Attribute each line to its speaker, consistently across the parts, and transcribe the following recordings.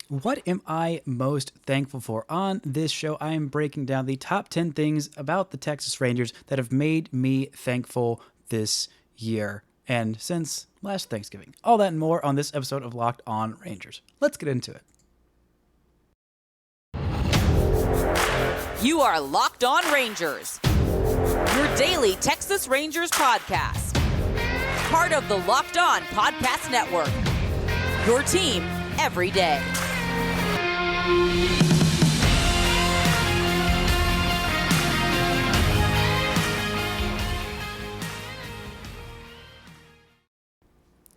Speaker 1: What am I most thankful for? On this show, I am breaking down the top 10 things about the Texas Rangers that have made me thankful this year and since last Thanksgiving. All that and more on this episode of Locked On Rangers. Let's get into it.
Speaker 2: You are Locked On Rangers, your daily Texas Rangers podcast. Part of the Locked On Podcast Network, your team every day.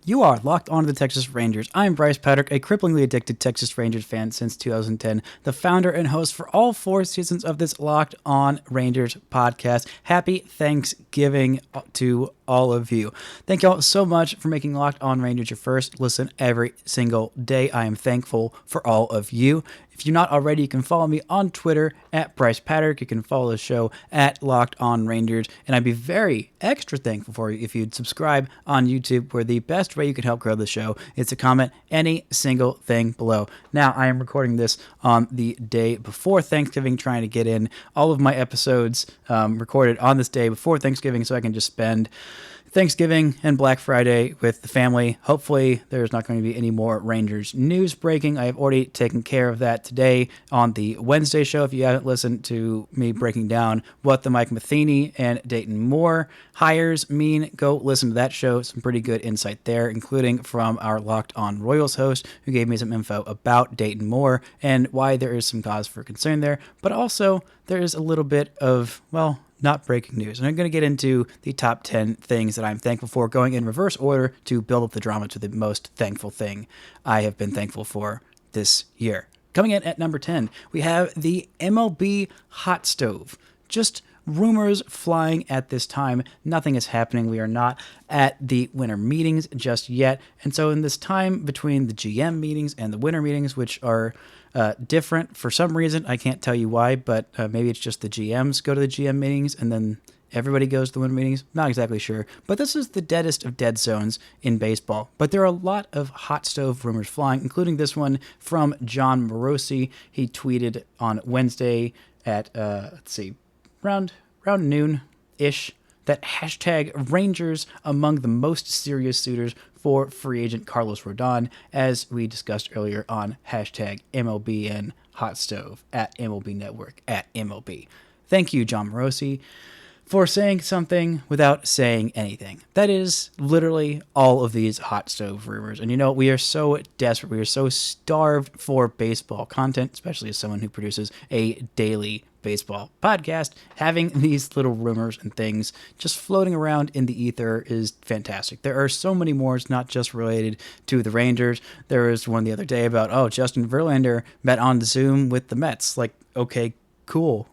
Speaker 1: You are locked on to the Texas Rangers. I'm Bryce Patrick, a cripplingly addicted Texas Rangers fan since 2010, the founder and host for all 4 seasons of this Locked On Rangers podcast. Happy Thanksgiving to all of you. Thank you all so much for making Locked On Rangers your first listen every single day. I am thankful for all of you. If you're not already, you can follow me on Twitter at Bryce Patrick. You can follow the show at Locked On Rangers. And I'd be very extra thankful for you if you'd subscribe on YouTube, where the best way you can help grow the show is to comment any single thing below. Now, I am recording this on the day before Thanksgiving, trying to get in all of my episodes recorded on this day before Thanksgiving so I can just spend Thanksgiving and Black Friday with the family. Hopefully, there's not going to be any more Rangers news breaking. I have already taken care of that today on the Wednesday show. If you haven't listened to me breaking down what the Mike Matheny and Dayton Moore hires mean, go listen to that show. Some pretty good insight there, including from our Locked On Royals host, who gave me some info about Dayton Moore and why there is some cause for concern there. But also, there is a little bit of, well, not breaking news. And I'm going to get into the top 10 things that I'm thankful for, going in reverse order to build up the drama to the most thankful thing I have been thankful for this year. Coming in at number 10, we have the MLB hot stove. Just rumors flying at this time. Nothing is happening. We are not at the winter meetings just yet. And so in this time between the GM meetings and the winter meetings, which are different for some reason, I can't tell you why, but maybe it's just the GMs go to the GM meetings and then everybody goes to the winter meetings. Not exactly sure. But this is the deadest of dead zones in baseball. But there are a lot of hot stove rumors flying, including this one from John Morosi. He tweeted on Wednesday at, around noon-ish, that hashtag Rangers among the most serious suitors for free agent Carlos Rodon, as we discussed earlier on hashtag MLBN Hot Stove at MLB Network at MLB. Thank you, John Morosi, for saying something without saying anything. That is literally all of these hot stove rumors. And you know, we are so desperate. We are so starved for baseball content, especially as someone who produces a daily baseball podcast. Having these little rumors and things just floating around in the ether is fantastic. There are so many more. It's not just related to the Rangers. There was one the other day about, Justin Verlander met on Zoom with the Mets. Like, okay, cool,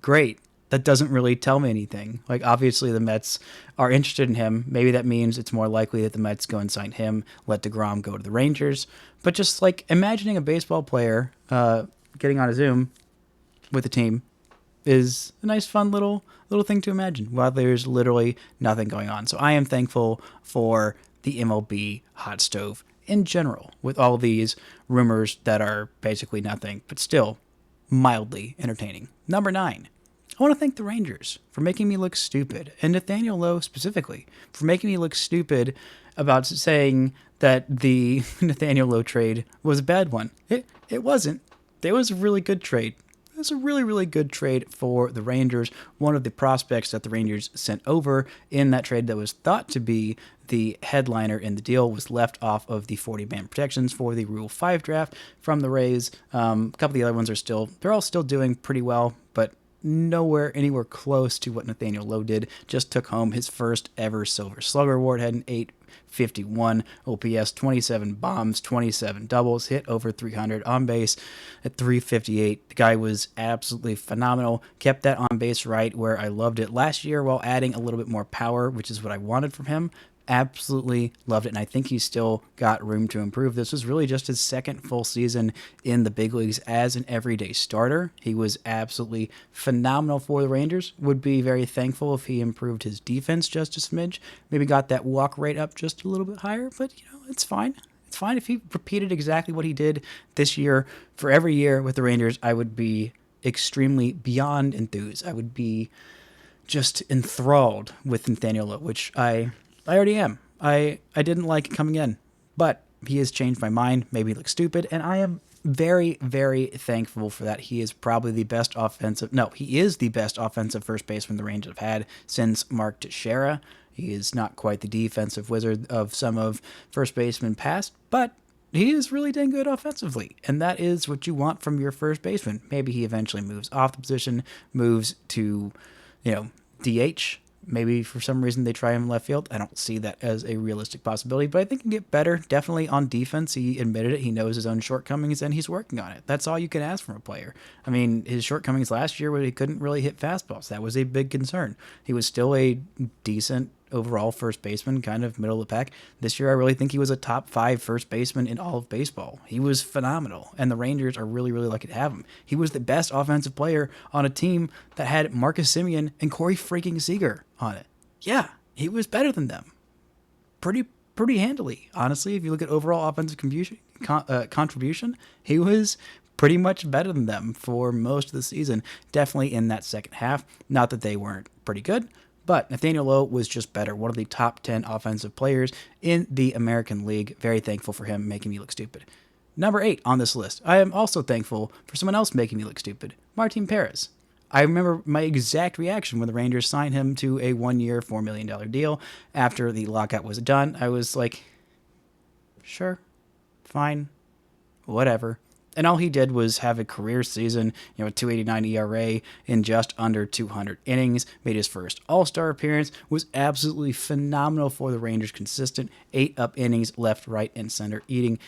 Speaker 1: great. That doesn't really tell me anything. Like, obviously the Mets are interested in him. Maybe that means it's more likely that the Mets go and sign him, let deGrom go to the Rangers. But just like imagining a baseball player getting on a Zoom with a team is a nice, fun little thing to imagine while there's literally nothing going on. So I am thankful for the MLB hot stove in general, with all these rumors that are basically nothing, but still mildly entertaining. Number 9. I want to thank the Rangers for making me look stupid, and Nathaniel Lowe specifically for making me look stupid about saying that the Nathaniel Lowe trade was a bad one. It wasn't. It was a really good trade. It was a really, really good trade for the Rangers. One of the prospects that the Rangers sent over in that trade that was thought to be the headliner in the deal was left off of the 40-man protections for the Rule 5 draft from the Rays. A couple of the other ones they're all still doing pretty well, but anywhere close to what Nathaniel Lowe did. Just took home his first ever Silver Slugger award, had an 851 OPS, 27 bombs, 27 doubles, hit over 300 on base at 358. The guy was absolutely phenomenal. Kept that on base right where I loved it last year while adding a little bit more power, which is what I wanted from him. Absolutely loved it, and I think he's still got room to improve. This was really just his second full season in the big leagues as an everyday starter. He was absolutely phenomenal for the Rangers. Would be very thankful if he improved his defense just a smidge. Maybe got that walk rate up just a little bit higher, but it's fine. It's fine if he repeated exactly what he did this year for every year with the Rangers. I would be extremely beyond enthused. I would be just enthralled with Nathaniel Lowe, which I already am. I didn't like coming in, but he has changed my mind, made me look stupid, and I am very, very thankful for that. He is probably the best he is the best offensive first baseman the Rangers have had since Mark Teixeira. He is not quite the defensive wizard of some of first basemen past, but he is really dang good offensively, and that is what you want from your first baseman. Maybe he eventually moves off the position, moves to, DH. Maybe for some reason they try him in left field. I don't see that as a realistic possibility, but I think he can get better. Definitely on defense. He admitted it. He knows his own shortcomings, and he's working on it. That's all you can ask from a player. I mean, his shortcomings last year were he couldn't really hit fastballs. That was a big concern. He was still a decent overall first baseman, kind of middle of the pack. This year, I really think he was a top 5 first baseman in all of baseball. He was phenomenal, and the Rangers are really, really lucky to have him. He was the best offensive player on a team that had Marcus Semien and Corey freaking Seager on it. Yeah, he was better than them. Pretty handily, honestly. If you look at overall offensive contribution, he was pretty much better than them for most of the season. Definitely in that second half. Not that they weren't pretty good, but Nathaniel Lowe was just better. One of the top 10 offensive players in the American League. Very thankful for him making me look stupid. Number 8 on this list. I am also thankful for someone else making me look stupid. Martin Perez. I remember my exact reaction when the Rangers signed him to a 1-year, $4 million deal. After the lockout was done, I was like, sure, fine, whatever. And all he did was have a career season, a 2.89 ERA in just under 200 innings, made his first All-Star appearance, was absolutely phenomenal for the Rangers, consistent, 8 up innings, left, right, and center, eating,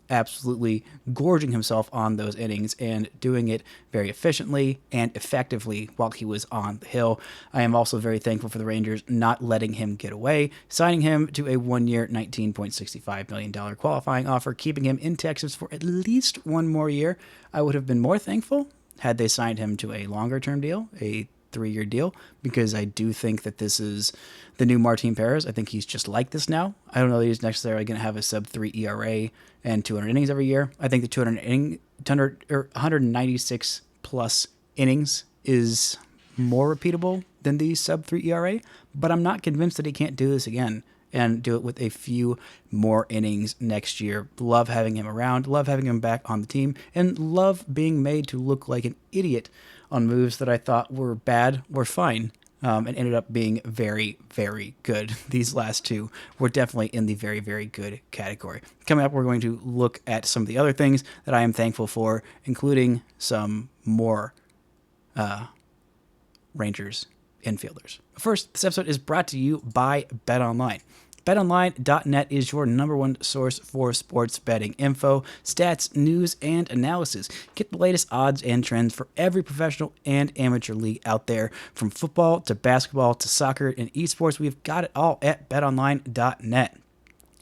Speaker 1: absolutely gorging himself on those innings and doing it very efficiently and effectively while he was on the hill. I am also very thankful for the Rangers not letting him get away, signing him to a 1-year, $19.65 million qualifying offer, keeping him in Texas for at least 1 more year. I would have been more thankful had they signed him to a longer-term deal, a 3-year deal, because I do think that this is the new Martin Perez. I think he's just like this now. I don't know that he's necessarily going to have a sub-3 ERA and 200 innings every year. I think the 196 plus innings is more repeatable than the sub-3 ERA, but I'm not convinced that he can't do this again and do it with a few more innings next year. Love having him around, love having him back on the team, and love being made to look like an idiot on moves that I thought were bad were fine, and ended up being very, very good. These last 2 were definitely in the very, very good category. Coming up, we're going to look at some of the other things that I am thankful for, including some more Rangers infielders. First, this episode is brought to you by BetOnline. BetOnline.net is your #1 source for sports betting info, stats, news, and analysis. Get the latest odds and trends for every professional and amateur league out there. From football to basketball to soccer and esports, we've got it all at BetOnline.net.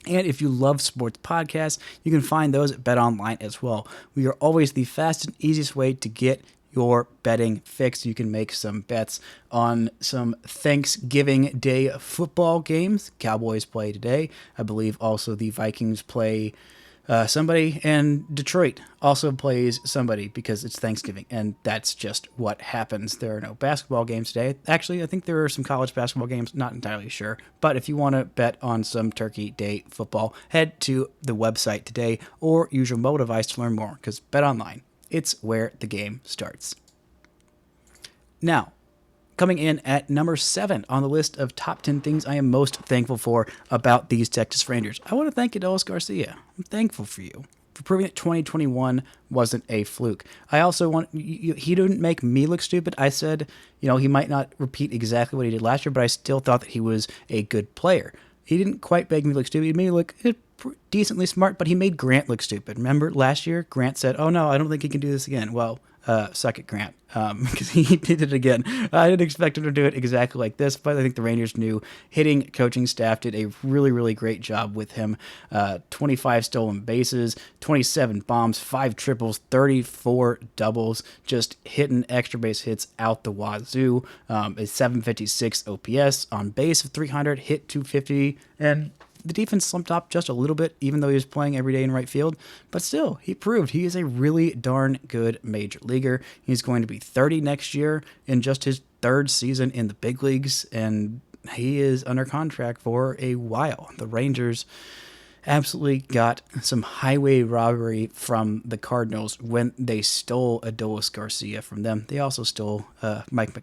Speaker 1: And if you love sports podcasts, you can find those at BetOnline as well. We are always the fastest and easiest way to get your betting fix. You can make some bets on some Thanksgiving Day football games. Cowboys play today. I believe also the Vikings play somebody, and Detroit also plays somebody because it's Thanksgiving, and that's just what happens. There are no basketball games today. Actually, I think there are some college basketball games, not entirely sure. But if you want to bet on some Turkey Day football, head to the website today or use your mobile device to learn more, because BetOnline, it's where the game starts. Now, coming in at number 7 on the list of top 10 things I am most thankful for about these Texas Rangers. I want to thank Adolis Garcia. I'm thankful for you for proving that 2021 wasn't a fluke. I also he didn't make me look stupid. I said, he might not repeat exactly what he did last year, but I still thought that he was a good player. He didn't quite make me look stupid. He made me look decently smart, but he made Grant look stupid. Remember last year, Grant said, "Oh no, I don't think he can do this again." Well, suck it, Grant, because he did it again. I didn't expect him to do it exactly like this, but I think the Rangers' new hitting coaching staff did a really, really great job with him. 25 stolen bases, 27 bombs, 5 triples, 34 doubles, just hitting extra base hits out the wazoo. A 756 OPS, on base of 300, hit 250, and the defense slumped up just a little bit, even though he was playing every day in right field. But still, he proved he is a really darn good major leaguer. He's going to be 30 next year in just his third season in the big leagues, and he is under contract for a while. The Rangers absolutely got some highway robbery from the Cardinals when they stole Adolis Garcia from them. They also stole Mike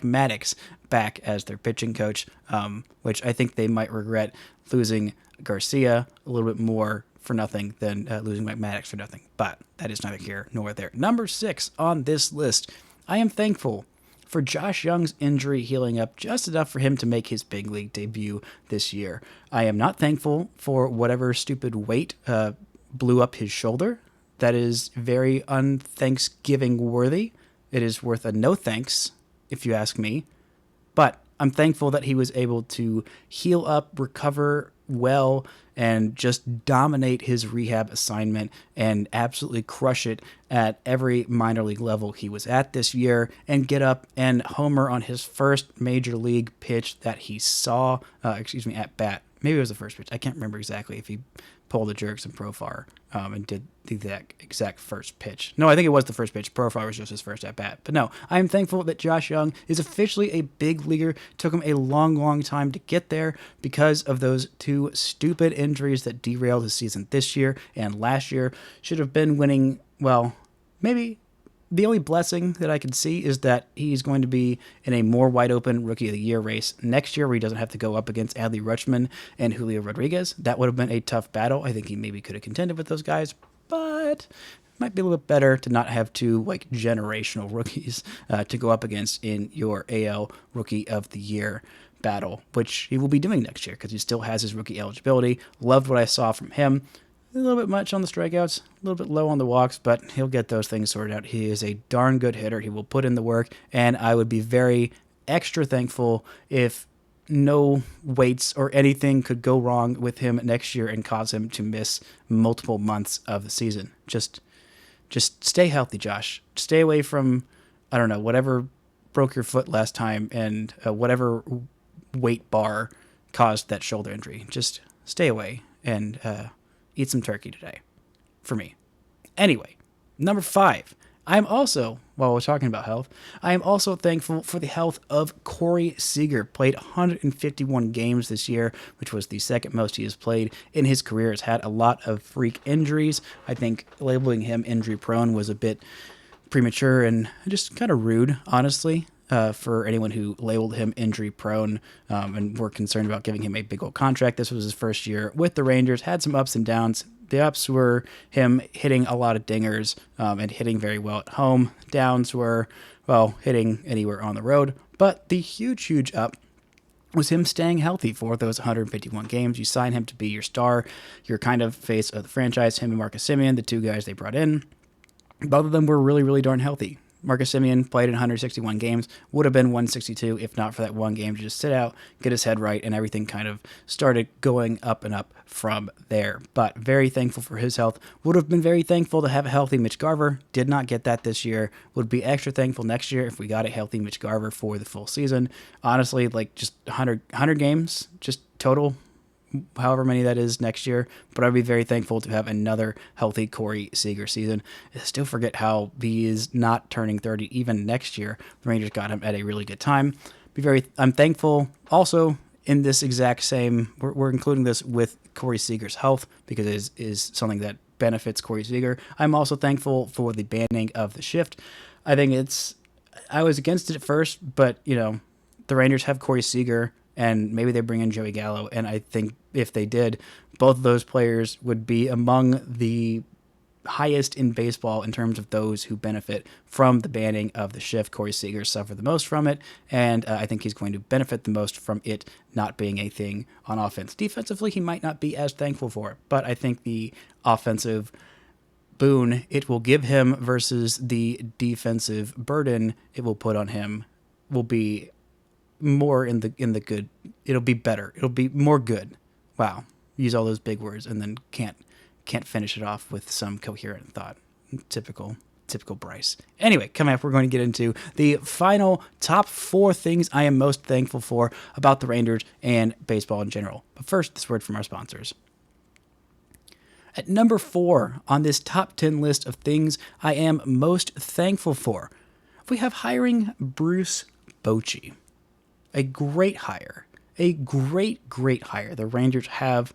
Speaker 1: Maddox back as their pitching coach, which I think they might regret losing Garcia a little bit more for nothing than losing Mike Maddox for nothing. But that is neither here nor there. Number 6 on this list, I am thankful for Josh Jung's injury healing up just enough for him to make his big league debut this year. I am not thankful for whatever stupid weight blew up his shoulder. That is very unthanksgiving worthy. It is worth a no thanks, if you ask me. But I'm thankful that he was able to heal up, recover well, and just dominate his rehab assignment and absolutely crush it at every minor league level he was at this year, and get up and homer on his first major league pitch that he saw, at bat. Maybe it was the first pitch. I can't remember exactly if he pulled the jerks in Profar and did the exact first pitch. No, I think it was the first pitch. Profar was just his first at bat. But no, I am thankful that Josh Jung is officially a big leaguer. Took him a long, long time to get there because of those 2 stupid injuries that derailed his season this year and last year. Should have been winning, well, maybe. The only blessing that I can see is that he's going to be in a more wide open Rookie of the Year race next year, where he doesn't have to go up against Adley Rutschman and Julio Rodriguez. That would have been a tough battle. I think he maybe could have contended with those guys, but it might be a little bit better to not have 2 generational rookies to go up against in your AL Rookie of the Year battle, which he will be doing next year because he still has his rookie eligibility. Loved what I saw from him. A little bit much on the strikeouts, a little bit low on the walks, but he'll get those things sorted out. He is a darn good hitter. He will put in the work, and I would be very extra thankful if no weights or anything could go wrong with him next year and cause him to miss multiple months of the season. Just stay healthy, Josh. Stay away from, I don't know, whatever broke your foot last time and whatever weight bar caused that shoulder injury. Just stay away and eat some turkey today, for me. Anyway, number 5. I'm also, while we're talking about health, I am also thankful for the health of Corey Seager. Played 151 games this year, which was the second most he has played in his career. Has had a lot of freak injuries. I think labeling him injury prone was a bit premature and just kind of rude, honestly. For anyone who labeled him injury prone and were concerned about giving him a big old contract. This was his first year with the Rangers, had some ups and downs. The ups were him hitting a lot of dingers and hitting very well at home. Downs were, well, hitting anywhere on the road. But the huge up was him staying healthy for those 151 games. You sign him to be your star, your kind of face of the franchise. Him and Marcus Semien, the 2 guys they brought in, both of them were really, really darn healthy. Marcus Semien played in 161 games, would have been 162 if not for that one game to just sit out, get his head right, and everything kind of started going up and up from there. But very thankful for his health. Would have been very thankful to have a healthy Mitch Garver. Did not get that this year. Would be extra thankful next year if we got a healthy Mitch Garver for the full season. Honestly, just 100 games, just total, however many that is next year, but I'd be very thankful to have another healthy Corey Seager season. I still forget how he is not turning 30 even next year. The Rangers got him at a really good time. I'm thankful also in this exact same, we're including this with Corey Seager's health because it is something that benefits Corey Seager. I'm also thankful for the banning of the shift. I was against it at first, but the Rangers have Corey Seager, and maybe they bring in Joey Gallo. And I think if they did, both of those players would be among the highest in baseball in terms of those who benefit from the banning of the shift. Corey Seager suffered the most from it, and I think he's going to benefit the most from it not being a thing on offense. Defensively, he might not be as thankful for it, but I think the offensive boon it will give him versus the defensive burden it will put on him will be more in the good. It'll be better. It'll be more good. Wow. Use all those big words and then can't finish it off with some coherent thought. Typical Typical Bryce. Anyway, coming up, we're going to get into the final top 4 things I am most thankful for about the Rangers and baseball in general. But first, this word from our sponsors. At number 4 on this top 10 list of things I am most thankful for, we have hiring Bruce Bochy. A great hire. A great, great hire. The Rangers have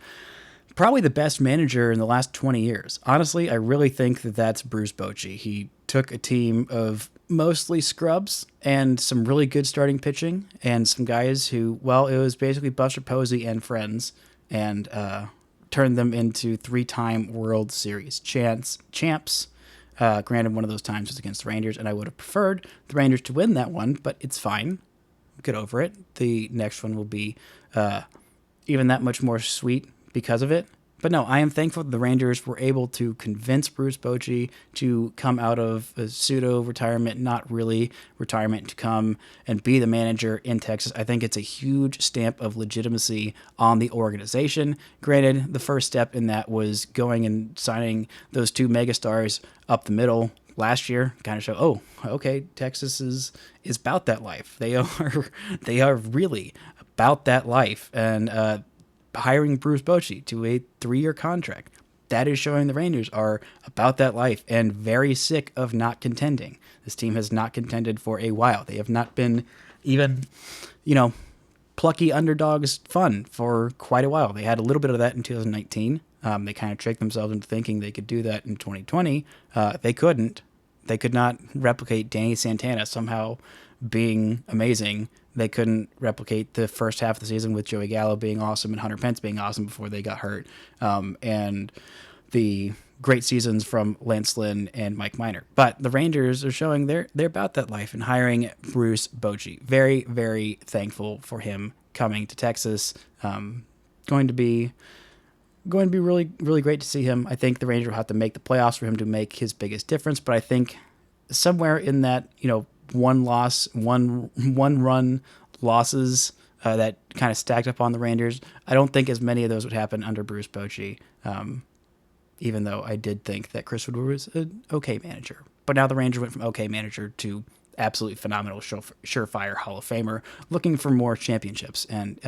Speaker 1: probably the best manager in the last 20 years. Honestly, I really think that that's Bruce Bochy. He took a team of mostly scrubs and some really good starting pitching and some guys who, well, it was basically Buster Posey and friends, and turned them into 3-time World Series champs. Granted, one of those times was against the Rangers, and I would have preferred the Rangers to win that one, but it's fine. Get over it. The next one will be even that much more sweet because of it. But no, I am thankful that the Rangers were able to convince Bruce Bochy to come out of a pseudo-retirement, not really retirement, to come and be the manager in Texas. I think it's a huge stamp of legitimacy on the organization. Granted, the first step in that was going and signing those 2 megastars up the middle last year. Kind of show, oh, okay, Texas is about that life. They are really about that life. And hiring Bruce Bochy to a 3-year contract, that is showing the Rangers are about that life and very sick of not contending. This team has not contended for a while. They have not been even, plucky underdogs fun for quite a while. They had a little bit of that in 2019. They kind of tricked themselves into thinking they could do that in 2020. They couldn't. They could not replicate Danny Santana somehow being amazing. They couldn't replicate the first half of the season with Joey Gallo being awesome and Hunter Pence being awesome before they got hurt. And the great seasons from Lance Lynn and Mike Minor. But the Rangers are showing they're about that life and hiring Bruce Bochy. Very, very thankful for him coming to Texas. Going to be really, really great to see him. I think the Rangers will have to make the playoffs for him to make his biggest difference. But I think somewhere in that, one run losses that kind of stacked up on the Rangers, I don't think as many of those would happen under Bruce Bochy, even though I did think that Chris Woodward was an okay manager. But now the Rangers went from okay manager to absolutely phenomenal, surefire Hall of Famer, looking for more championships. And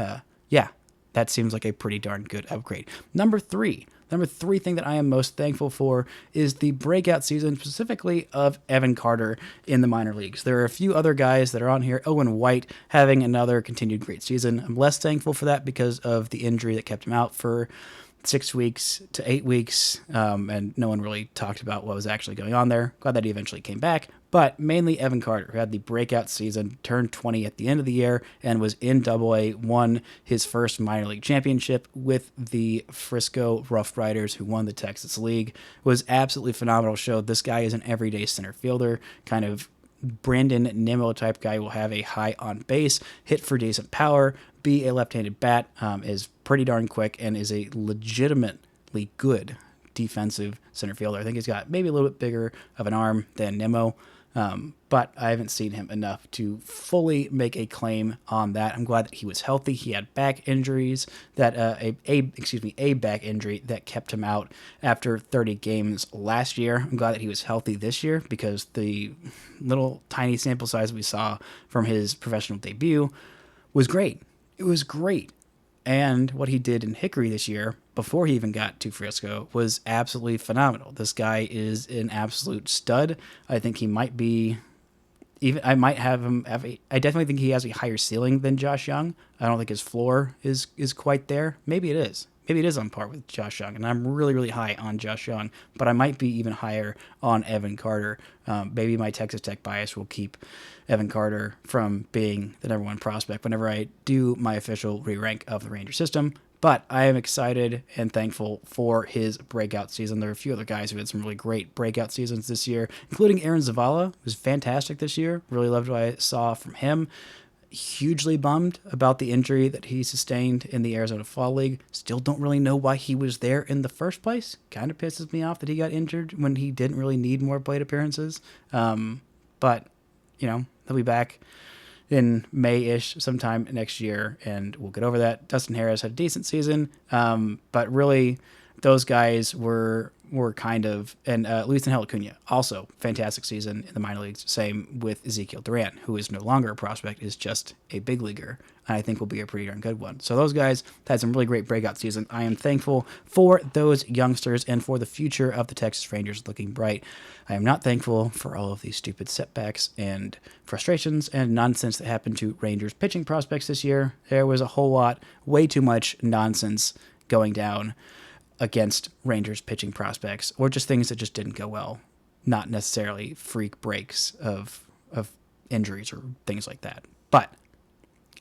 Speaker 1: that seems like a pretty darn good upgrade. Number three thing that I am most thankful for is the breakout season, specifically of Evan Carter in the minor leagues. There are a few other guys that are on here. Owen White having another continued great season. I'm less thankful for that because of the injury that kept him out for 6 weeks to 8 weeks, and no one really talked about what was actually going on there. Glad that he eventually came back, but mainly Evan Carter, who had the breakout season, turned 20 at the end of the year, and was in Double-A, won his first minor league championship with the Frisco Rough Riders, who won the Texas League. Was absolutely phenomenal. Showed this guy is an everyday center fielder, kind of Brandon Nimmo type guy, will have a high on base, hit for decent power, be a left-handed bat, is pretty darn quick, and is a legitimately good defensive center fielder. I think he's got maybe a little bit bigger of an arm than Nimmo, but I haven't seen him enough to fully make a claim on that. I'm glad that he was healthy. He had back injuries that a back injury that kept him out after 30 games last year. I'm glad that he was healthy this year because the little tiny sample size we saw from his professional debut was great. It was great. And what he did in Hickory this year, before he even got to Frisco, was absolutely phenomenal. This guy is an absolute stud. I think he might be, I might have him I definitely think he has a higher ceiling than Josh Jung. I don't think his floor is quite there. Maybe it is. Maybe it is on par with Josh Jung, and I'm really, really high on Josh Jung, but I might be even higher on Evan Carter. Maybe my Texas Tech bias will keep Evan Carter from being the number one prospect whenever I do my official re-rank of the Ranger system, but I am excited and thankful for his breakout season. There are a few other guys who had some really great breakout seasons this year, including Aaron Zavala, who was fantastic this year. Really loved what I saw from him. Hugely bummed about the injury that he sustained in the Arizona Fall League. Still don't really know why he was there in the first place. Kind of pisses me off that he got injured when he didn't really need more plate appearances. But, he'll be back in May-ish sometime next year, and we'll get over that. Dustin Harris had a decent season, but really those guys were kind of, and Luis Angel Acuna, also fantastic season in the minor leagues. Same with Ezekiel Duran, who is no longer a prospect, is just a big leaguer, and I think will be a pretty darn good one. So those guys had some really great breakout season. I am thankful for those youngsters and for the future of the Texas Rangers looking bright. I am not thankful for all of these stupid setbacks and frustrations and nonsense that happened to Rangers pitching prospects this year. There was a whole lot, way too much nonsense going down against Rangers pitching prospects, or just things that just didn't go well, not necessarily freak breaks of injuries or things like that. But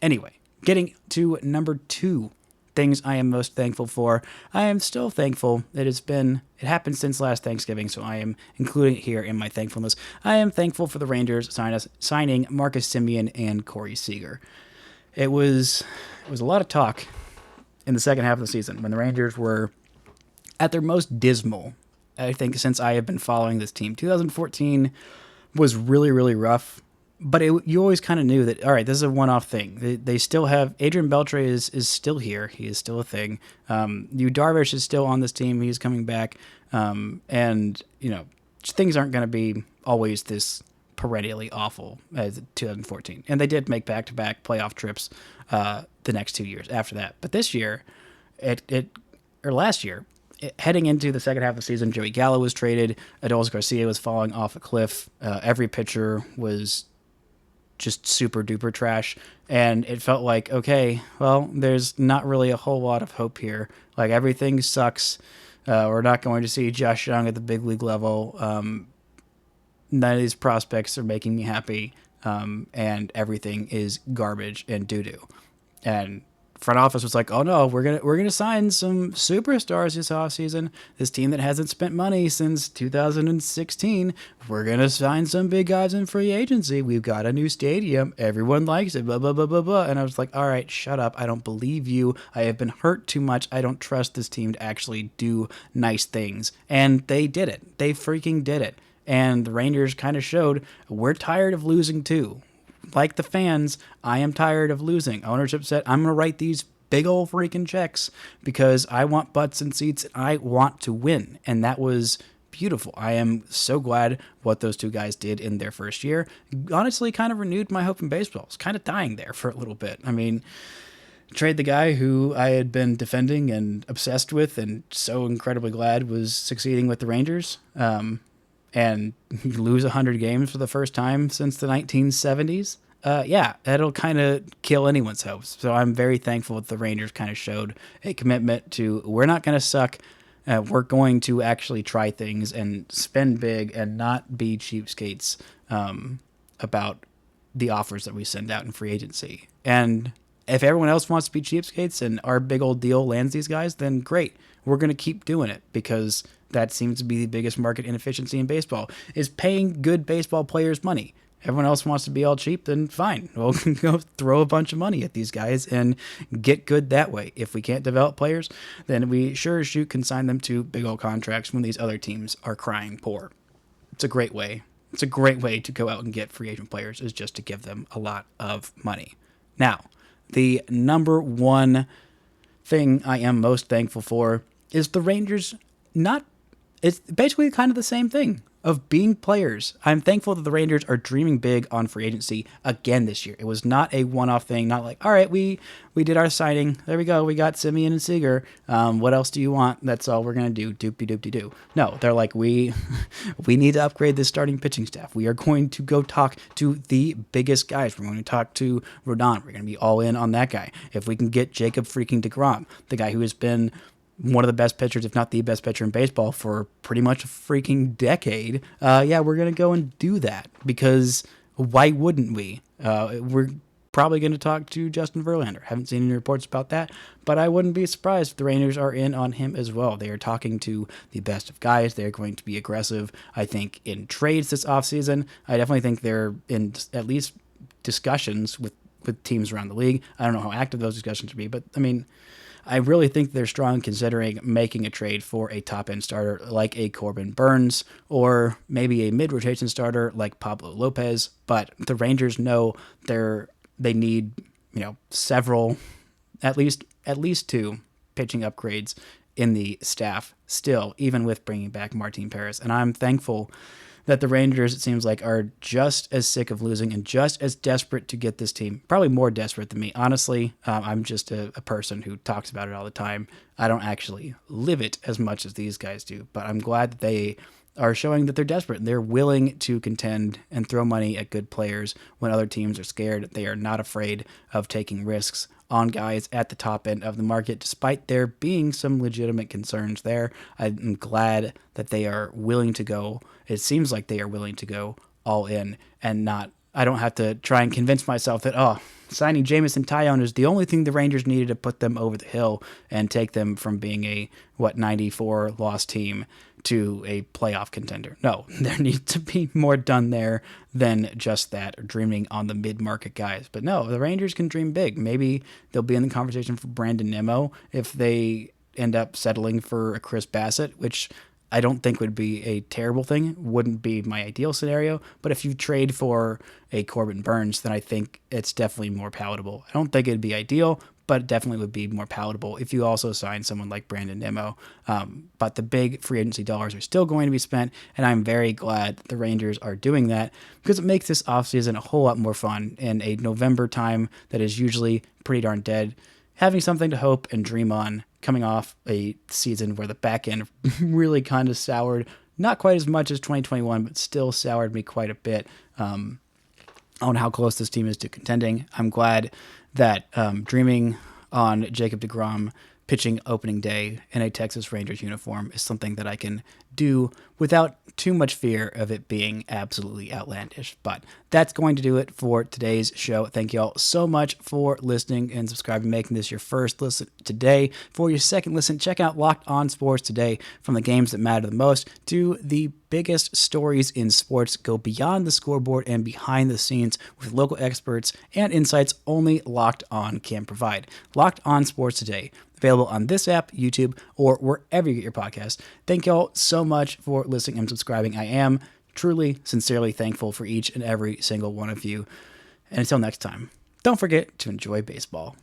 Speaker 1: anyway, getting to number 2, things I am most thankful for. I am still thankful. It happened since last Thanksgiving, so I am including it here in my thankfulness. I am thankful for the Rangers signing Marcus Semien and Corey Seager. It was a lot of talk in the second half of the season when the Rangers were at their most dismal, I think, since I have been following this team. 2014 was really, really rough, but you always kind of knew that, all right, this is a one-off thing. They still have, Adrian Beltre is still here. He is still a thing. Yu Darvish is still on this team. He's coming back. And, things aren't going to be always this perennially awful as 2014. And they did make back-to-back playoff trips the next 2 years after that. But this year, last year, heading into the second half of the season, Joey Gallo was traded. Adolis Garcia was falling off a cliff. Every pitcher was just super duper trash. And it felt like, okay, well, there's not really a whole lot of hope here. Like, everything sucks. We're not going to see Josh Jung at the big league level. None of these prospects are making me happy. And everything is garbage and doo-doo. And front office was like, oh no, we're gonna sign some superstars this offseason. This team that hasn't spent money since 2016, we're gonna sign some big guys in free agency. We've got a new stadium. Everyone likes it. Blah blah blah blah blah. And I was like, all right, shut up. I don't believe you. I have been hurt too much. I don't trust this team to actually do nice things. And they did it. They freaking did it. And the Rangers kind of showed we're tired of losing too. Like the fans, I am tired of losing. Ownership said, I'm going to write these big old freaking checks because I want butts and seats and I want to win. And that was beautiful. I am so glad what those two guys did in their first year. Honestly, kind of renewed my hope in baseball. It's kind of dying there for a little bit. I mean, trade the guy who I had been defending and obsessed with and so incredibly glad was succeeding with the Rangers. And you lose 100 games for the first time since the 1970s, that'll kind of kill anyone's hopes. So I'm very thankful that the Rangers kind of showed a commitment to, we're not going to suck. We're going to actually try things and spend big and not be cheapskates about the offers that we send out in free agency. And if everyone else wants to be cheapskates and our big old deal lands these guys, then great. We're going to keep doing it because that seems to be the biggest market inefficiency in baseball, is paying good baseball players money. Everyone else wants to be all cheap, then fine. We'll go throw a bunch of money at these guys and get good that way. If we can't develop players, then we sure as shoot can sign them to big old contracts when these other teams are crying poor. It's a great way. It's a great way to go out and get free agent players, is just to give them a lot of money. Now, the number one thing I am most thankful for is the Rangers it's basically kind of the same thing of being players. I'm thankful that the Rangers are dreaming big on free agency again this year. It was not a one-off thing, not like, all right, we did our signing. There we go. We got Semien and Seager. What else do you want? That's all we're going to do. Doopy-doopty-doo. No, they're like, we need to upgrade this starting pitching staff. We are going to go talk to the biggest guys. We're going to talk to Rodon. We're going to be all in on that guy. If we can get Jacob freaking deGrom, the guy who has been one of the best pitchers, if not the best pitcher in baseball for pretty much a freaking decade, we're going to go and do that because why wouldn't we? We're probably going to talk to Justin Verlander. Haven't seen any reports about that, but I wouldn't be surprised if the Rangers are in on him as well. They are talking to the best of guys. They're going to be aggressive, I think, in trades this offseason. I definitely think they're in at least discussions with teams around the league. I don't know how active those discussions will be, but I mean, I really think they're strong considering making a trade for a top-end starter like a Corbin Burns or maybe a mid-rotation starter like Pablo Lopez. But the Rangers know they need several, at least two pitching upgrades in the staff still, even with bringing back Martin Perez. And I'm thankful that the Rangers, it seems like, are just as sick of losing and just as desperate to get this team, probably more desperate than me. Honestly, I'm just a person who talks about it all the time. I don't actually live it as much as these guys do, but I'm glad that they are showing that they're desperate and they're willing to contend and throw money at good players when other teams are scared. They are not afraid of taking risks on guys at the top end of the market, despite there being some legitimate concerns there. I'm glad that they are willing to go. It seems like they are willing to go all in and not, I don't have to try and convince myself that, signing Jameson Taillon is the only thing the Rangers needed to put them over the hill and take them from being a, 94 loss team to a playoff contender. No, there needs to be more done there than just that, or dreaming on the mid-market guys. But no, the Rangers can dream big. Maybe they'll be in the conversation for Brandon Nimmo if they end up settling for a Chris Bassett, which I don't think would be a terrible thing. Wouldn't be my ideal scenario. But if you trade for a Corbin Burns, then I think it's definitely more palatable. I don't think it'd be ideal, but it definitely would be more palatable if you also sign someone like Brandon Nimmo. But the big free agency dollars are still going to be spent, and I'm very glad the Rangers are doing that because it makes this offseason a whole lot more fun in a November time that is usually pretty darn dead. Having something to hope and dream on coming off a season where the back end really kind of soured, not quite as much as 2021, but still soured me quite a bit on how close this team is to contending. I'm glad that dreaming on Jacob deGrom pitching opening day in a Texas Rangers uniform is something that I can do without too much fear of it being absolutely outlandish. But that's going to do it for today's show. Thank you all so much for listening and subscribing, making this your first listen today. For your second listen, check out Locked On Sports Today. From the games that matter the most to the biggest stories in sports, go beyond the scoreboard and behind the scenes with local experts and insights only Locked On can provide. Locked On Sports Today, available on this app, YouTube, or wherever you get your podcast. Thank y'all so much for listening and subscribing. I am truly, sincerely thankful for each and every single one of you. And until next time, don't forget to enjoy baseball.